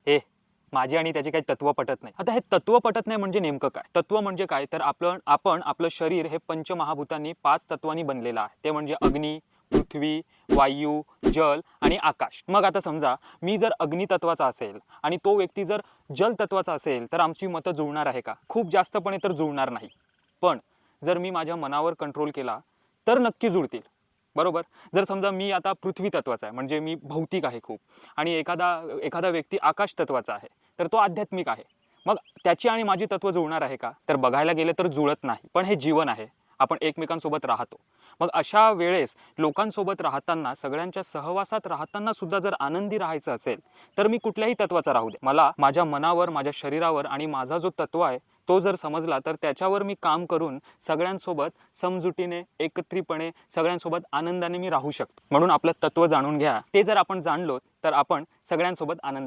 हे माझी आणि त्याची काही तत्व पटत नाही. आता हे तत्व पटत नाही म्हणजे नेमकं काय? तत्व म्हणजे काय तर आपण आपलं शरीर हे पंचमहाभूतांनी 5 तत्वांनी बनलेलं आहे. ते म्हणजे अग्नी, पृथ्वी, वायू, जल आणि आकाश. मग आता समजा मी जर अग्नी तत्वाचा असेल आणि तो व्यक्ती जर जल तत्वाचा असेल तर आमची मतं जुळणार आहे का? खूप जास्तपणे तर जुळणार नाही. पण जर मी माझ्या मनावर कंट्रोल केला तर नक्की जुळतील. बरोबर. जर समजा मी आता पृथ्वी तत्वाचा आहे म्हणजे मी भौतिक आहे खूप आणि एखादा व्यक्ती आकाश तत्वाचा आहे तर तो आध्यात्मिक आहे. मग त्याची आणि माझी तत्व जुळणार आहे का? तर बघायला गेलं तर जुळत नाही. पण हे जीवन आहे. आपण एकमेकांसोबत राहतो. मग अशा वेळेस लोकांसोबत राहताना, सगळ्यांच्या सहवासात राहताना सुद्धा जर आनंदी राहायचं असेल, तर मी कुठल्याही तत्वाचा राहू दे. मला माझ्या मनावर, माझ्या शरीरावर आणि माझा जो तत्व आहे, तो जर समजला तर त्याच्यावर मी काम करून सगळ्यांसोबत समजुतीने, एकत्रितपणे, सगळ्यांसोबत आनंदाने मी राहू शकतो. म्हणून आपलं तत्व जाणून घ्या. ते जर आपण जाणलो तर आपण सगळ्यांसोबत आनंदाने